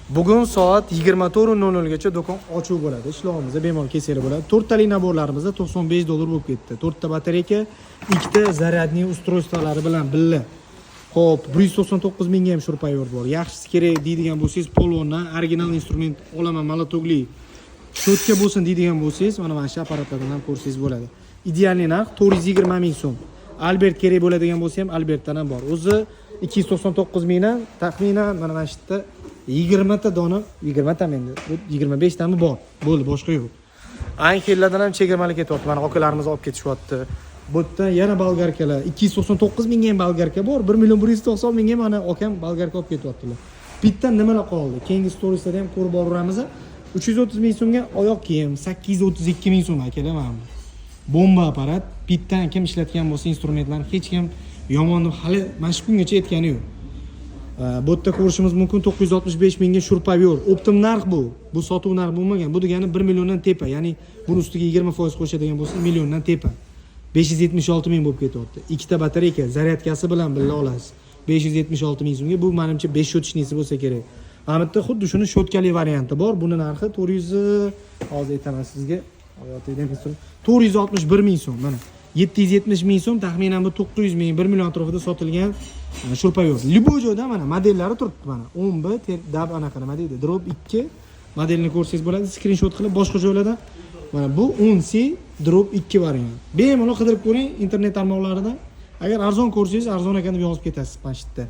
Bugun soat 24:00 gacha do'kon ochiq bo'ladi. Ishlovimizda bemalol keseli bo'ladi. 4 talik naborlarimizda $95 bo'lib ketdi. 4 ta batareyka, 2 ta zaryadniy устройстволari bilan birga. Xo'p, 199 mingga ham shurpayor bor. Yaxshisi kerak deydigan bo'lsangiz, Polondan original instrument olaman, malotogli. Shotka bo'lsin deydigan bo'lsangiz, mana shu apparatlardan ham ko'rsangiz bo'ladi. Ideal narx 420 ming so'm. Albert kerak bo'ladigan bo'lsa ham Albertdan ham bor. O'zi 299 mingdan taxminan mana shu yerda 20 ta dona, 20 ta endi 25 tami bor. Bo'ldi, boshqa yo'q. Angellardan ham chegirmalik ketyapti. Mana akalarimiz olib ketishyapti. Bu yerda yana bolgarkalar 299 mingga ham bolgarka bor. 1.190 mingga mana akam bolgarka olib ketyaptilar. Bittan nimalar qoldi? Keyingi storiesda ham ko'rib boramiz. 330 ming so'mga oyoq kiyim, 832 ming so'm akalar mana. Bomba apparat, bittan kim ishlatgan bo'lsa instrumentlarni hech kim yomon deb hali mana shu kungacha aytgani yo'q. Bu yerda ko'rishimiz mumkin 965 mingga shurpayor. Optim narx bu. Bu sotuv narxi bo'lmagan. Bu degani 1 milliondan tepa, ya'ni buni ustiga 20% qo'shadigan bo'lsa milliondan tepa. 576 ming bo'lib ketyapti. 2 ta batareyka, zaryadkasi bilan birga olasiz. 576 ming so'mga. Bu menimcha 5 shotchnisi bo'lsa kerak. Mana bitta xuddi shuni shotkali varianti bor. Buni narxi 400, hozir aytaman sizga. Oyotidagi 461 ming so'm. Mana 770 ming so'm, taxminan bu 900 ming, 1 million atrofida sotilgan shurpayor. Любой joyda mana modellari turibdi mana. 10B dab anaqa nima deydi? Drop 2 modelini ko'rsangiz bo'ladi. Screenshot qilib boshqa joylarda mana bu 10C drop 2 variant. Bemalol qidirib ko'ring internet tarmoqlarida. Agar arzon ko'rsangiz, arzon ekan deb yozib ketasiz pastda.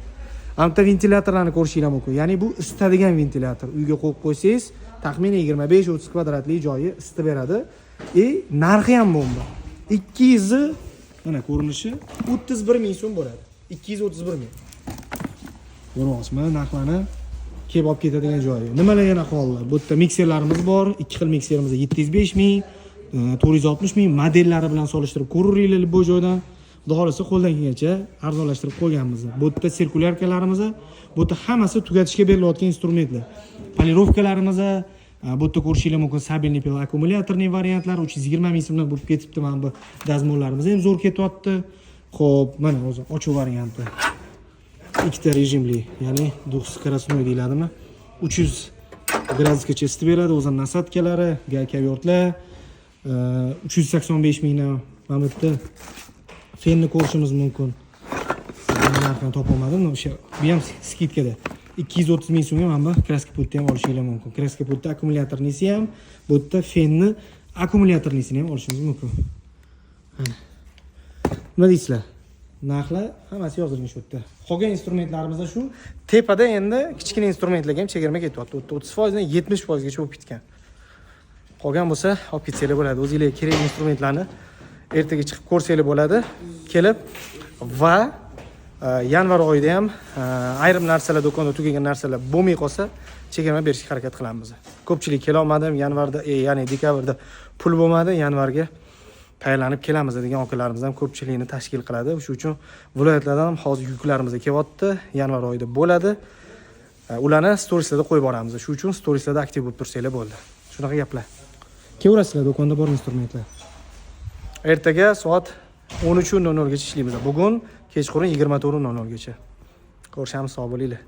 Hamda ventilyatorlarni ko'rishingiz mumkin. Ya'ni bu isitadigan ventilyator. Uyga qo'yib qo'ysangiz, taxminan 25-30 kvadratli joyi isitib beradi. Narxi ham bomba. 200 mana ko'rinishi 31 ming so'm bo'ladi. 231 ming. Ko'ryapsizmi narxlarni? Kelib olib ketadigan joyi. Nimalar yana qoldi? Bu yerda mikserlarimiz bor. 2 xil mikserimiz 705 ming, 460 ming modellari bilan solishtirib ko'ringlar bu joydan. Xudo xolasa qo'ldan kelgancha arzonlashtirib qo'yganmiz. Bu yerda sirkulyarkalarimiz, bu yerda hammasi tugatishga berilayotgan instrumentlar. Polirovkalarimiz, bu yerda ko'rishingiz mumkin sabelniy pil akkumulyatorning variantlari 320 ming so'mdan bo'lib ketibdi. Mana bu dazmollarimiz ham zo'r ketyapti. Xo'p, mana o'zi ochiq varianti. Ikkita rejimli, ya'ni скоростной deyiladimi? 300 gradusgacha isitib beradi. O'zi nasatkalari, gaykayortlar 385 mingdan mana bu yerda fenni ko'rishimiz mumkin. Narxini topolmadim, o'sha bu ham skidkada. 230 ming so'mga mana bu kraska pultni ham olishingiz mumkin. Kraska pultda akkumulyatornisi ham, bu yerda fenni akkumulyatornisini ham olishingiz mumkin. Nima deysizlar? Narxlar hammasi yozilgan shu yerda. Qolgan instrumentlarimizda shu tepada endi kichkina instrumentlarga ham chegirma ketyapti. 30% dan 70% gacha bo'lib ketgan. Qolgan bo'lsa olib ketsanglar bo'ladi. O'zingizlarga kerak instrumentlarni ertaga chiqib ko'rsanglar bo'ladi. Kelib va yanvar oyida ham ayrim narsalar do'konda tugagan narsalar bo'lmay qolsa, chegirma berishga harakat qilamiz. Ko'pchilik kela olmadim yanvarda, ya'ni dekabrda pul bo'lmadi, yanvarga tayyorlanib kelamiz degan akalarimiz ham ko'pchilikni tashkil qiladi. Shuning uchun viloyatlardan ham hozir yuklarimiz kelyapti, yanvar oyida bo'ladi. Ularni storieslarda qo'yib boramiz. Shuning uchun storieslarda aktiv bo'lib tursanglar bo'ldi. Shunaqa gaplar. Kelaverasizlar do'konda bor instrumentlar. Ertaga soat 13:00 gacha ishlaymiz. Bugun kechqurun 24:00 gacha. Ko'rishamiz, sog' bo'linglar.